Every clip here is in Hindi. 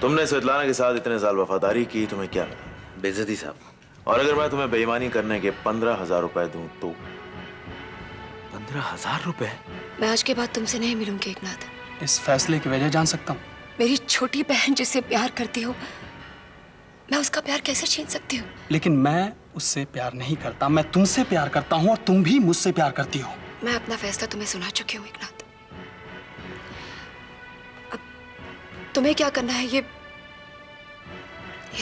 तुमने स्वेतलाना के साथ इतने साल वफादारी की, तुम्हें क्या मिला? बेइज्जती साहब। और अगर मैं तुम्हें बेईमानी करने के 15,000 रुपए दूं तो? 15,000 रुपए? मैं आज के बाद तुमसे नहीं मिलूंगी एकनाथ। इस फैसले की वजह जान सकता हूँ? मेरी छोटी बहन जिससे प्यार करती हो, मैं उसका प्यार कैसे छीन सकती हूँ? लेकिन मैं उससे प्यार नहीं करता, मैं तुमसे प्यार करता हूँ और तुम भी मुझसे प्यार करती हो। मैं अपना फैसला तुम्हें सुना चुकी हूँ एकनाथ। अब तुम्हें क्या करना है ये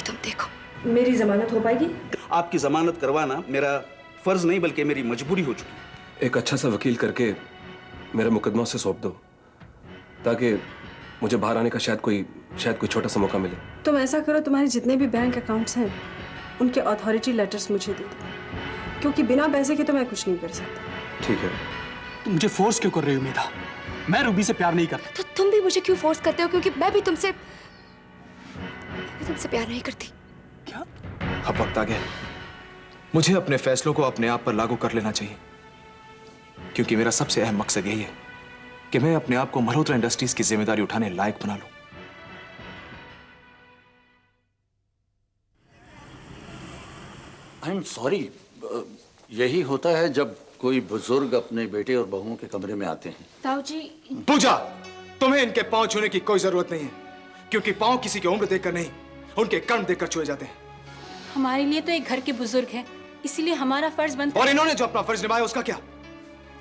तुम देखो। मेरी जमानत हो पाएगी? आपकी जमानत करवाना मेरा फर्ज नहीं बल्कि मेरी मजबूरी हो चुकी है। एक अच्छा सा वकील करके मेरा मुकदमा उसे सौंप दो, ताकि मुझे बाहर आने का शायद कोई छोटा सा मौका मिले। तुम ऐसा करो, तुम्हारे जितने भी बैंक अकाउंट्स हैं उनके अथॉरिटी लेटर्स मुझे दे दो, क्योंकि बिना पैसे के तो मैं कुछ नहीं कर सकता। ठीक है। तुम मुझे फोर्स क्यों कर रही हो मेधा? मैं रूबी से प्यार नहीं करता। तो तुम भी मुझे क्यों फोर्स करते हो? क्योंकि मैं भी तुमसे प्यार नहीं करती। क्या? अब वक्त आ गया, मुझे अपने फैसलों को अपने आप पर लागू कर लेना चाहिए, क्योंकि मेरा सबसे अहम मकसद यही है कि मैं अपने आप को मल्होत्रा इंडस्ट्रीज की जिम्मेदारी उठाने लायक बना लूं। आई एम सॉरी, यही होता है जब कोई बुजुर्ग अपने बेटे और बहुओं के कमरे में आते हैं। ताऊ जी। पूजा, तुम्हें इनके पांव छूने की कोई जरूरत नहीं है, क्योंकि पांव किसी की उम्र देखकर नहीं, उनके कर्म देखकर छुए जाते हैं। हमारे लिए तो एक घर के बुजुर्ग हैं, इसीलिए हमारा फर्ज बनता है। और इन्होंने जो अपना फर्ज निभाया उसका क्या?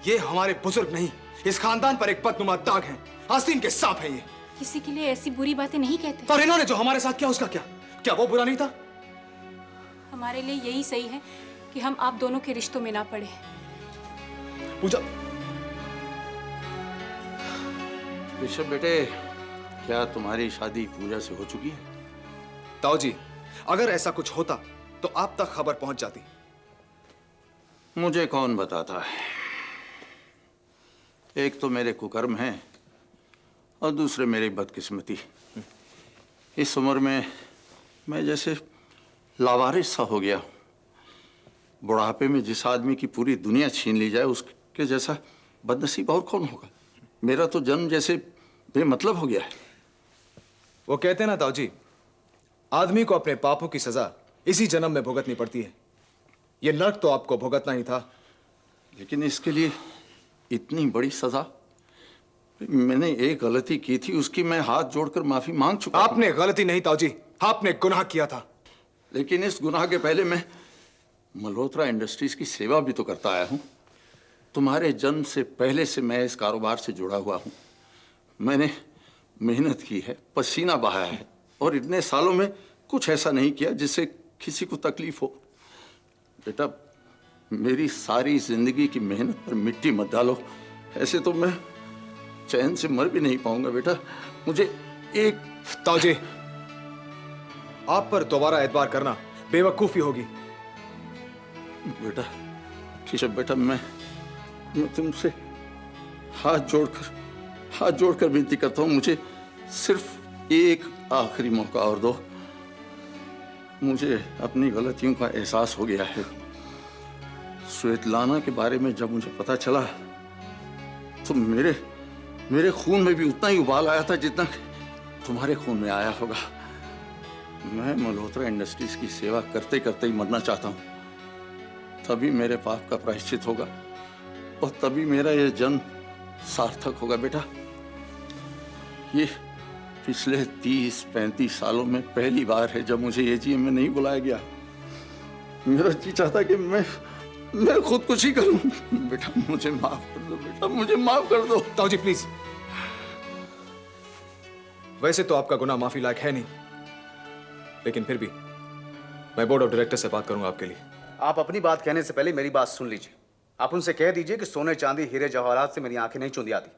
ये हमारे बुजुर्ग नहीं, इस खानदान पर एक बदनुमा दाग है, आस्तीन के सांप है ये। किसी के लिए ऐसी बुरी बातें नहीं कहते। और इन्होंने जो हमारे साथ किया उसका क्या? क्या वो बुरा नहीं था? हमारे लिए यही सही है कि हम आप दोनों के रिश्तों में ना पड़े। पूजा। ऋषभ बेटे, क्या तुम्हारी शादी पूजा से हो चुकी है? ताऊ जी, अगर ऐसा कुछ होता तो आप तक खबर पहुंच जाती। मुझे कौन बताता है? एक तो मेरे कुकर्म हैं और दूसरे मेरी बदकिस्मती। इस उम्र में मैं जैसे लावारिस सा हो गया। बुढ़ापे में जिस आदमी की पूरी दुनिया छीन ली जाए, उसके जैसा बदनसीब और कौन होगा? मेरा तो जन्म जैसे बेमतलब हो गया है। वो कहते हैं ना ताऊ जी, आदमी को अपने पापों की सजा इसी जन्म में भुगतनी पड़ती है। ये नर्क तो आपको भुगतना ही था। लेकिन इसके लिए इतनी बड़ी सजा? मैंने एक गलती की थी, उसकी मैं हाथ जोड़कर माफी मांग चुका। आपने गलती नहीं ताऊ जी, आपने गुनाह किया था। लेकिन इस गुनाह के पहले मैं मल्होत्रा इंडस्ट्रीज की सेवा भी तो करता आया हूं। तुम्हारे जन्म से पहले से मैं इस कारोबार से जुड़ा हुआ हूं। मैंने मेहनत की है, पसीना बहाया है, और इतने सालों में कुछ ऐसा नहीं किया जिससे किसी को तकलीफ हो। बेटा, मेरी सारी जिंदगी की मेहनत पर मिट्टी मत डालो, ऐसे तो मैं चैन से मर भी नहीं पाऊंगा। बेटा, मुझे एक... ताऊ जी, आप पर दोबारा एतबार करना बेवकूफी होगी। बेटा, ऋषभ बेटा, मैं तुमसे हाथ जोड़कर विनती करता हूं, मुझे सिर्फ एक आखिरी मौका और दो। मुझे अपनी गलतियों का एहसास हो गया है। स्वेतलाना के बारे में जब मुझे पता चला तो मेरे खून में भी उतना ही उबाल आया था जितना तुम्हारे खून में आया होगा। मैं मल्होत्रा इंडस्ट्रीज की सेवा करते करते ही मरना चाहता हूं। तभी मेरे पाप का प्रायश्चित होगा और तभी मेरा यह जन्म सार्थक होगा। बेटा, ये पिछले 30-35 सालों में पहली बार है जब मुझे एजीएम में नहीं बुलाया गया। मेरा जी चाहता कि मैं खुदकुशी करूं। बेटा, मुझे माफ कर दो। बेटा, मुझे माफ कर दो। ताऊ जी प्लीज। वैसे तो आपका गुनाह माफी लायक है नहीं, लेकिन फिर भी मैं बोर्ड ऑफ डायरेक्टर से बात करूंगा आपके लिए। आप अपनी बात कहने से पहले मेरी बात सुन लीजिए। आप उनसे कह दीजिए कि सोने चांदी हीरे जवाहरात से मेरी आंखें नहीं चुंधी आती।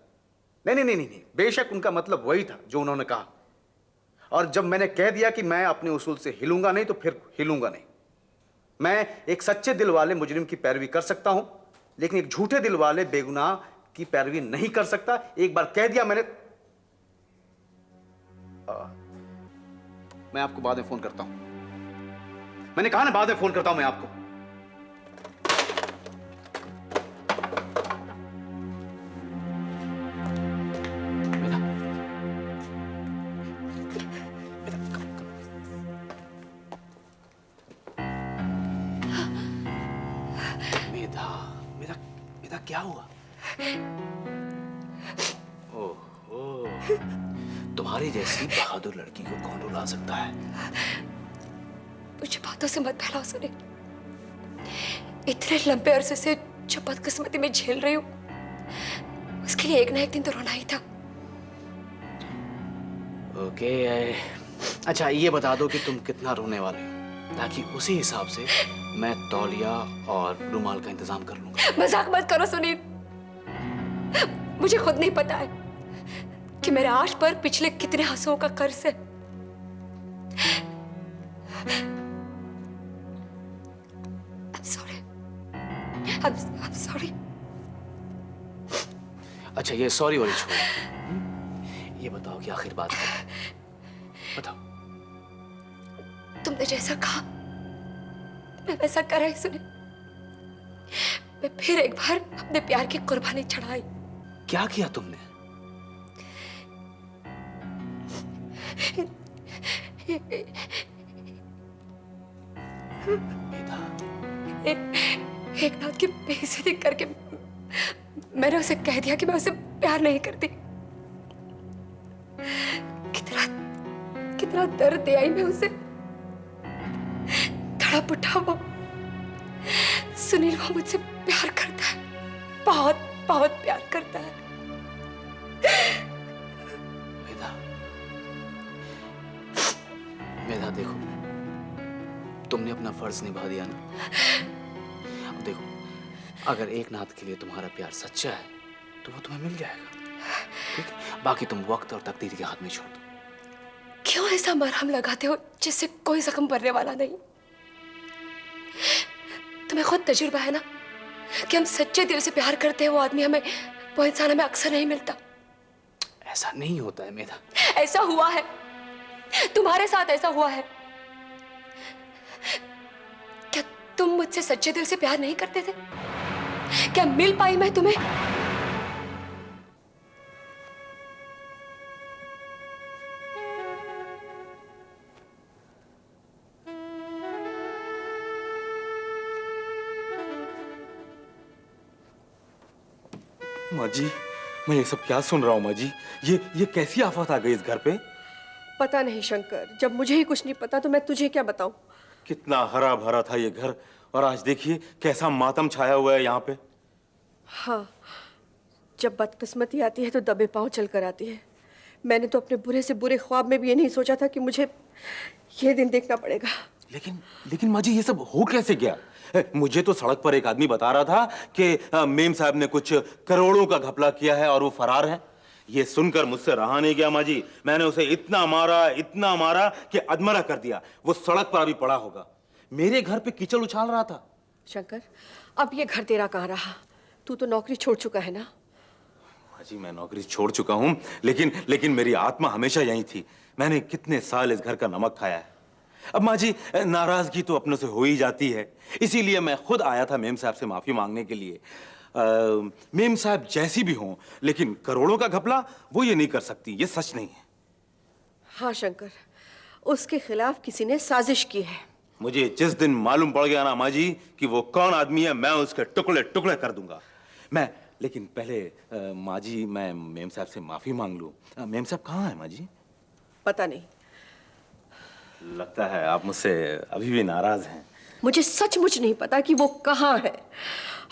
नहीं, बेशक उनका मतलब वही था जो उन्होंने कहा। और जब मैंने कह दिया कि मैं अपने उसूल से हिलूंगा नहीं, तो फिर हिलूंगा नहीं। मैं एक सच्चे दिल वाले मुजरिम की पैरवी कर सकता हूं, लेकिन एक झूठे दिल वाले बेगुनाह की पैरवी नहीं कर सकता। एक बार कह दिया मैंने। मैं आपको बाद में फोन करता हूं। मैंने कहा ना, बाद में फोन करता हूं मैं आपको। मेधा, मेरा मेधा क्या हुआ? ओह, तुम्हारी जैसी बहादुर लड़की को कौन रुला सकता है? मुझे बातों से मत बहलाओ सुनील। इतने लंबे अरसे से जो बदकिस्मती में झेल रही हूँ, उसके लिए एक ना एक दिन तो रोना ही था। ओके, अच्छा ये बता दो कि तुम कितना रोने वाले हो, ताकि उसी हिसाब से मैं तौलिया और रुमाल का इंतजाम कर लूंगा। मजाक मत करो सुनील। मुझे खुद नहीं पता है कि मेरे आश पर पिछले कितने आंसुओं का कर्ज है। I'm sorry. अच्छा ये सॉरी वाली छोड़ो, ये बताओ कि आखिर बात क्या है? बताओ। तुमने जैसा कहा मैं वैसा करा ही सुनील। मैं फिर एक बार अपने प्यार की कुर्बानी चढ़ाई। क्या किया तुमने? एक नाथ की बेइज्जती करके मैंने उसे कह दिया कि मैं उसे प्यार नहीं करती। कितना कितना दर्द दे आई मैं उसे। तड़प उठा वो। सुनील वो मुझसे प्यार करता है, बहुत बहुत प्यार करता है। मेधा देखो, तुमने अपना फर्ज निभा दिया ना। अब देखो, अगर एक नाथ के लिए तुम्हारा प्यार सच्चा है तो वो तुम्हें मिल जाएगा, ठीक है? बाकी तुम वक्त और तकदीर के हाथ में छोड़ दो। क्यों ऐसा मरहम लगाते हो जिससे कोई जख्म भरने वाला नहीं? तुम्हें खुद तजुर्बा है ना कि हम सच्चे दिल से प्यार करते हैं, वो आदमी हमें, वो इंसान हमें अक्सर नहीं मिलता। ऐसा नहीं होता है मेधा। ऐसा हुआ है, तुम्हारे साथ ऐसा हुआ है। क्या तुम मुझसे सच्चे दिल से प्यार नहीं करते थे? क्या मिल पाई मैं तुम्हें? माँ जी, मैं ये सब क्या सुन रहा हूँ माँ जी? ये कैसी आफत आ गई इस घर पे? पता नहीं शंकर, जब मुझे ही कुछ नहीं पता तो मैं तुझे क्या बताऊं? कितना हरा भरा था ये घर, और आज देखिए कैसा मातम छाया हुआ है यहाँ पे। हाँ, जब बदकिस्मती आती है तो दबे पांव चल कर आती है। मैंने तो अपने बुरे से बुरे ख्वाब में भी ये नहीं सोचा था कि मुझे ये दिन देखना पड़ेगा। लेकिन माँ जी, ये सब हो कैसे गया? मुझे तो सड़क पर एक आदमी बता रहा था कि मेम साहब ने कुछ करोड़ों का घपला किया है और वो फरार है। ये सुनकर मुझसे रहा नहीं गया माँ जी। मैंने उसे इतना मारा कि अधमरा कर दिया। वो सड़क पर अभी पड़ा होगा। मेरे घर पे कीचड़ उछाल रहा था। शंकर, अब ये घर तेरा कहाँ रहा? तू तो नौकरी छोड़ चुका है ना? माँ जी, मैं नौकरी छोड़ चुका हूँ, लेकिन मेरी आत्मा हमेशा यहीं थी। मैंने कितने साल इस घर का नमक खाया है। अब माँ जी, नाराजगी तो अपनों से हो ही जाती है, इसीलिए मैं खुद आया था मेम साहब से माफी मांगने के लिए। मेम साहब जैसी भी हों, लेकिन करोड़ों का घपला वो ये नहीं कर सकती, ये सच नहीं है। हाँ शंकर, उसके खिलाफ किसी ने साजिश की है। मुझे जिस दिन मालूम पड़ गया ना माँ जी कि वो कौन आदमी है, मैं उसके टुकड़े टुकड़े कर दूंगा। लेकिन पहले माँ जी, मैं मेम साहब से माफी मांग लूं। मेम साहब कहाँ है माँ जी? पता नहीं। लगता है आप मुझसे अभी भी नाराज हैं। मुझे सचमुच नहीं पता कि वो कहाँ है।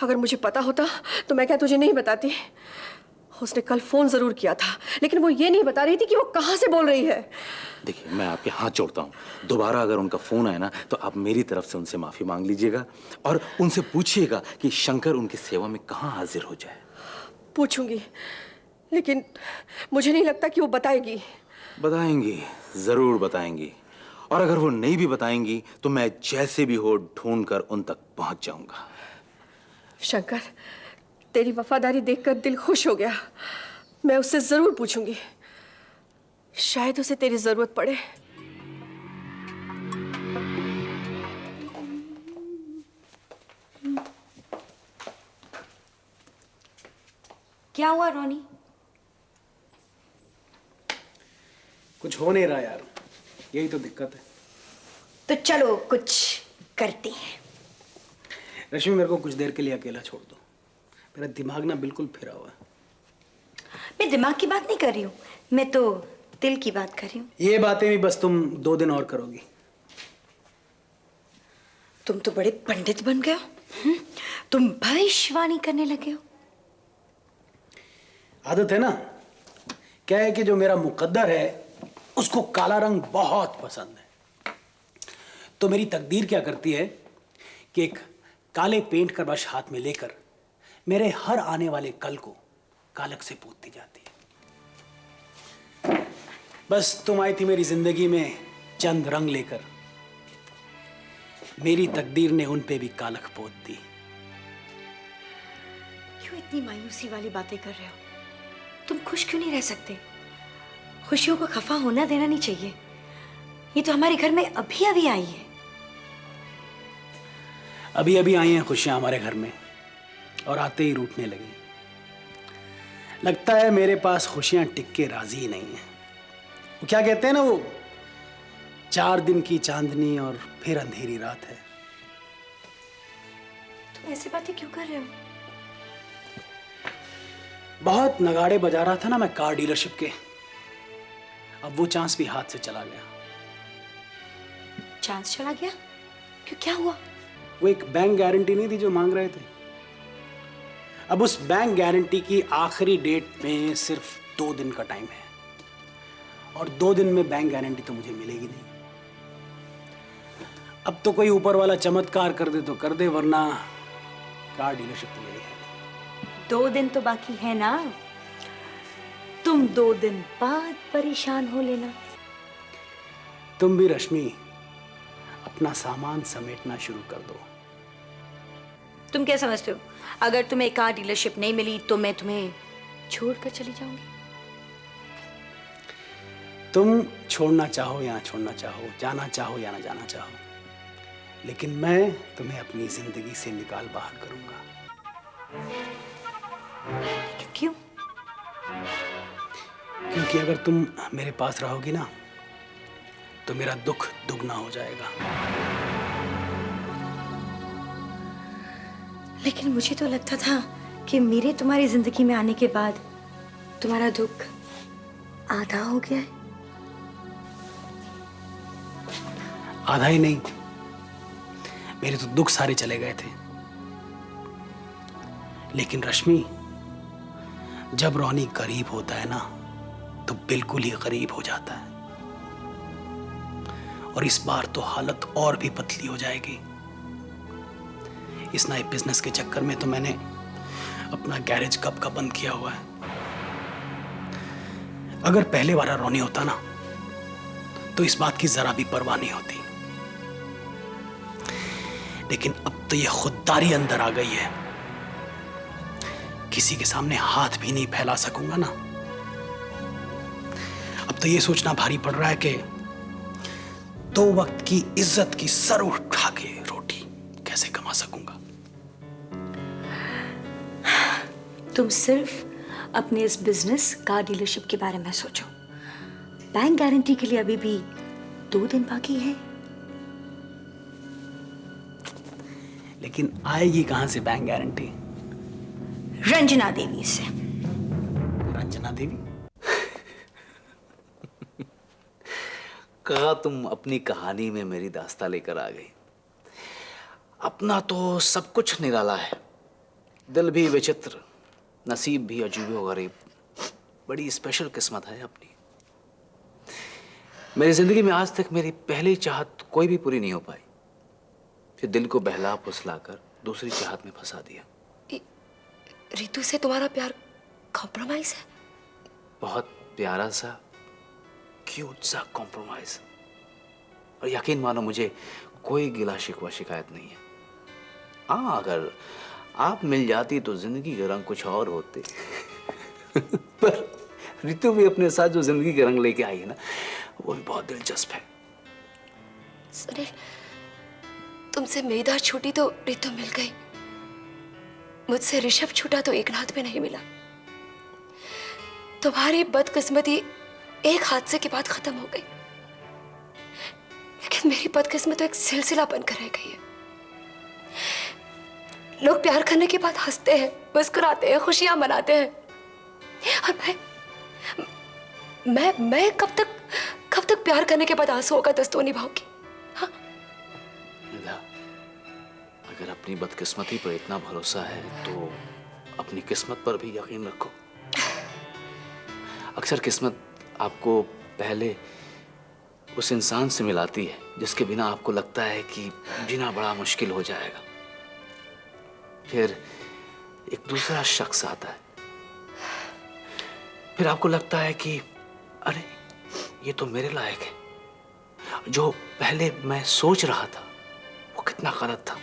अगर मुझे पता होता तो मैं क्या तुझे नहीं बताती? उसने कल फोन जरूर किया था, लेकिन वो ये नहीं बता रही थी कि वो कहाँ से बोल रही है। देखिए, मैं आपके हाथ जोड़ता हूँ, दोबारा अगर उनका फोन आए ना तो आप मेरी तरफ से उनसे माफी मांग लीजिएगा और उनसे पूछिएगा कि शंकर उनकी सेवा में कहाँ हाजिर हो जाए। पूछूंगी, लेकिन मुझे नहीं लगता कि वो बताएगी। बताएंगी, जरूर बताएंगी। और अगर वो नहीं भी बताएंगी तो मैं जैसे भी हो ढूंढ कर उन तक पहुंच जाऊंगा। शंकर, तेरी वफादारी देखकर दिल खुश हो गया। मैं उससे जरूर पूछूंगी, शायद उसे तेरी जरूरत पड़े। क्या हुआ रोनी? कुछ हो नहीं रहा यार, यही तो दिक्कत है। तो चलो कुछ करते हैं। रश्मि, मेरे को कुछ देर के लिए अकेला छोड़ दो। मेरा दिमाग ना बिल्कुल फिरा हुआ है। मैं दिमाग की बात नहीं कर रही हूँ, मैं तो दिल की बात कर रही हूँ। ये बातें भी बस तुम 2 दिन और करोगी। तुम तो बड़े पंडित बन गए हो। तुम भविष्यवाणी करने लगे हो। आदत है ना। क्या है कि जो मेरा मुकद्दर है उसको काला रंग बहुत पसंद है। तो मेरी तकदीर क्या करती है कि एक काले पेंट का ब्रश हाथ में लेकर मेरे हर आने वाले कल को कालक से पोतती जाती है। बस तुम आई थी मेरी जिंदगी में चंद रंग लेकर, मेरी तकदीर ने उन पे भी कालक पोत दी। क्यों इतनी मायूसी वाली बातें कर रहे हो? तुम खुश क्यों नहीं रह सकते? खुशियों को खफा होना देना नहीं चाहिए। ये तो हमारे घर में अभी अभी आई है। अभी अभी आई हैं खुशियां हमारे घर में और आते ही रूठने लगी। लगता है मेरे पास खुशियां टिक के राजी ही नहीं है। वो क्या कहते हैं ना, वो 4 दिन की चांदनी और फिर अंधेरी रात है। तुम ऐसी बातें क्यों कर रहे हो? बहुत नगाड़े बजा रहा था ना मैं कार डीलरशिप के। अब वो चांस भी हाथ से चला गया। चांस चला गया? क्यों, क्या हुआ? वो एक बैंक गारंटी नहीं थी जो मांग रहे थे। अब उस बैंक गारंटी की आखिरी डेट में सिर्फ 2 दिन का टाइम है और 2 दिन में बैंक गारंटी तो मुझे मिलेगी नहीं। अब तो कोई ऊपर वाला चमत्कार कर दे तो कर दे, वरना कार डीलरशिप तो मेरी है। 2 दिन तो बाकी है ना। तुम 2 दिन बाद परेशान हो लेना। तुम भी रश्मि अपना सामान समेटना शुरू कर दो। तुम क्या समझते हो, अगर तुम्हें कार डीलरशिप नहीं मिली तो मैं तुम्हें छोड़कर चली जाऊंगी? तुम छोड़ना चाहो या छोड़ना चाहो, जाना चाहो या ना जाना चाहो, लेकिन मैं तुम्हें अपनी जिंदगी से निकाल बाहर करूंगा। क्यों? क्योंकि अगर तुम मेरे पास रहोगी ना तो मेरा दुख दुगना हो जाएगा। लेकिन मुझे तो लगता था कि मेरे तुम्हारी जिंदगी में आने के बाद तुम्हारा दुख आधा हो गया है। आधा ही नहीं, मेरे तो दुख सारे चले गए थे। लेकिन रश्मि, जब रोनी करीब होता है ना तो बिल्कुल ही करीब हो जाता है। और इस बार तो हालत और भी पतली हो जाएगी। इस नए बिजनेस के चक्कर में तो मैंने अपना गैरेज कब का बंद किया हुआ है। अगर पहले वाला रोनी होता ना तो इस बात की जरा भी परवाह नहीं होती। लेकिन अब तो ये खुददारी अंदर आ गई है, किसी के सामने हाथ भी नहीं फैला सकूंगा ना। अब तो ये सोचना भारी पड़ रहा है कि 2 वक्त की इज्जत की सर उठा के रोटी कैसे कमा सकूंगा। तुम सिर्फ अपने इस बिजनेस कार डीलरशिप के बारे में सोचो। बैंक गारंटी के लिए अभी भी 2 दिन बाकी है। लेकिन आएगी कहां से बैंक गारंटी? रंजना देवी से। रंजना देवी? कहा तुम अपनी कहानी में मेरी दास्ता लेकर आ गई। अपना तो सब कुछ निराला है, दिल भी विचित्र, नसीब भी अजीबो गरीब। बड़ी स्पेशल किस्मत है अपनी। मेरी जिंदगी में आज तक मेरी पहली चाहत कोई भी पूरी नहीं हो पाई, फिर दिल को बहला फुसलाकर दूसरी चाहत में फंसा दिया। रितु से तुम्हारा प्यार कॉम्प्रोमाइज है? बहुत प्यारा सा क्यूट सा कॉम्प्रोमाइज। और यकीन मानो मुझे कोई गिला शिकवा शिकायत नहीं है। हाँ, अगर आप मिल जाती तो जिंदगी के रंग कुछ और होते। पर रितु भी अपने साथ जो जिंदगी के रंग लेके आई है ना, वो भी बहुत दिलचस्प है। सुनील, तुमसे मेदार छूटी तो रितु मिल गई, मुझसे ऋषभ छूटा तो एकनाथ में नहीं मिला। तुम्हारी बदकिस्मती एक हादसे के बाद खत्म हो गई, लेकिन मेरी बदकिस्मत तो एक सिलसिला बनकर रह गई है। लोग प्यार करने के बाद हंसते हैं, मुस्कुराते हैं, खुशियां मनाते हैं। और मैं कब तक प्यार करने के बाद आंसुओं का दस्तूर निभाऊंगी? हाँ? अगर अपनी बदकिस्मती पर इतना भरोसा है तो अपनी किस्मत पर भी यकीन रखो। अक्सर किस्मत आपको पहले उस इंसान से मिलाती है जिसके बिना आपको लगता है कि जीना बड़ा मुश्किल हो जाएगा। फिर एक दूसरा शख्स आता है, फिर आपको लगता है कि अरे ये तो मेरे लायक है। जो पहले मैं सोच रहा था वो कितना गलत था।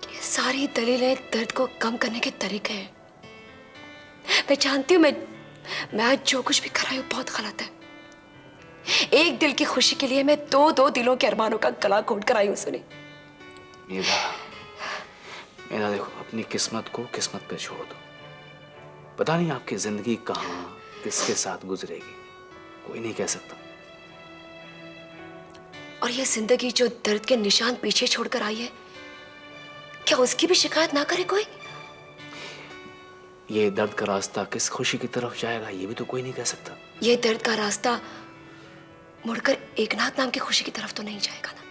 ये सारी दलीलें दर्द को कम करने के तरीके हैं। मैं जानती हूँ मैं आज जो कुछ भी कर रही हूँ बहुत गलत है। एक दिल की खुशी के लिए मैं दो दिलों के अरमानों का गला घोट कर आई हूँ सुनी। मेरा देखो, अपनी किस्मत को किस्मत पे छोड़ दो। पता नहीं आपकी जिंदगी कहाँ किसके साथ गुजरेगी, कोई नहीं कह सकता। और ये जिंदगी जो दर्द के निशान पीछे छोड़कर आई है, क्या उसकी भी शिकायत ना करे कोई? ये दर्द का रास्ता किस खुशी की तरफ जाएगा ये भी तो कोई नहीं कह सकता। ये दर्द का रास्ता मुड़कर एकनाथ नाम की खुशी की तरफ तो नहीं जाएगा ना।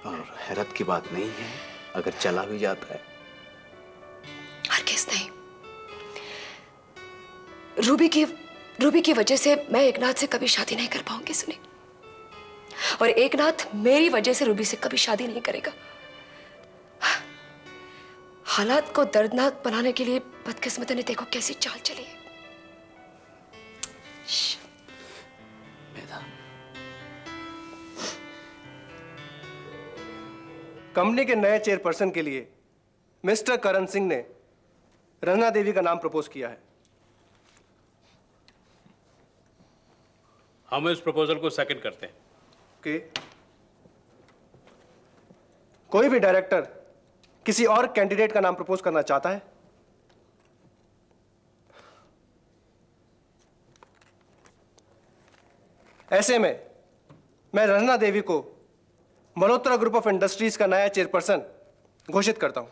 और हैरत की बात नहीं है अगर चला भी जाता है। हरगिज़ नहीं। रूबी की वजह से मैं एकनाथ से कभी शादी नहीं कर पाऊंगी सुनी, और एकनाथ मेरी वजह से रूबी से कभी शादी नहीं करेगा। हालात को दर्दनाक बनाने के लिए बदकिस्मती ने देखो कैसी चाल चली है। कंपनी के नए चेयरपर्सन के लिए मिस्टर करण सिंह ने रंजना देवी का नाम प्रपोज किया है। हम इस प्रपोजल को सेकंड करते हैं। कि कोई भी डायरेक्टर किसी और कैंडिडेट का नाम प्रपोज करना चाहता है? ऐसे में मैं रंजना देवी को मल्होत्रा ग्रुप ऑफ इंडस्ट्रीज का नया चेयरपर्सन घोषित करता हूं।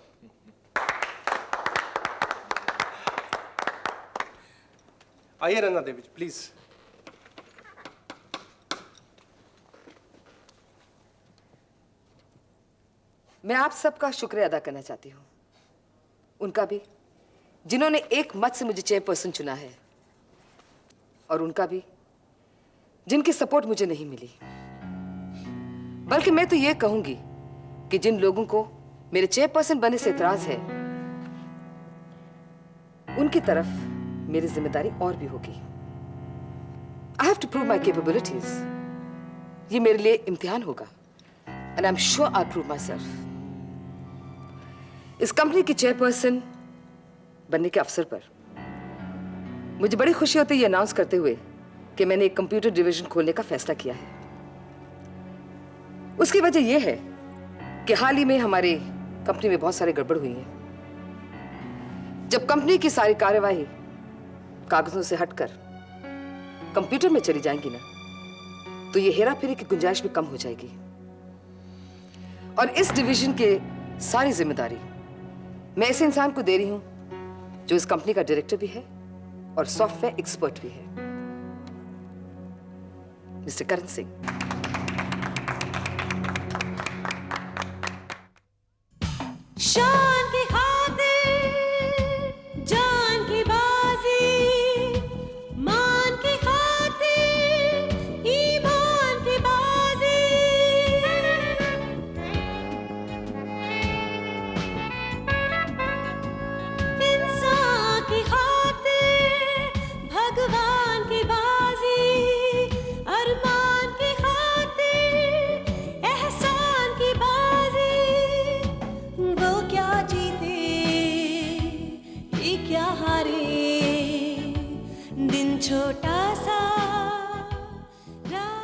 आइए रंजना देवी प्लीज। मैं आप सबका शुक्रिया अदा करना चाहती हूँ, उनका भी जिन्होंने एक मत से मुझे चेयरपर्सन चुना है, और उनका भी जिनकी सपोर्ट मुझे नहीं मिली। बल्कि मैं तो ये कहूंगी कि जिन लोगों को मेरे चेयरपर्सन बनने से इतराज है, उनकी तरफ मेरी जिम्मेदारी और भी होगी। I have to prove my capabilities. ये मेरे लिए इम्तिहान होगा, and I am sure I prove myself. इस कंपनी की चेयरपर्सन बनने के अवसर पर मुझे बड़ी खुशी होती है ये अनाउंस करते हुए कि मैंने एक कंप्यूटर डिवीजन खोलने का फैसला किया है। उसकी वजह यह है कि हाल ही में हमारी कंपनी में बहुत सारी गड़बड़ हुई है। जब कंपनी की सारी कार्यवाही कागजों से हटकर कंप्यूटर में चली जाएंगी ना, तो ये हेरा फेरी की गुंजाइश भी कम हो जाएगी। और इस डिवीजन के सारी जिम्मेदारी मैं ऐसे इंसान को दे रही हूं जो इस कंपनी का डायरेक्टर भी है और सॉफ्टवेयर एक्सपर्ट भी है, मिस्टर करण सिंह। शाह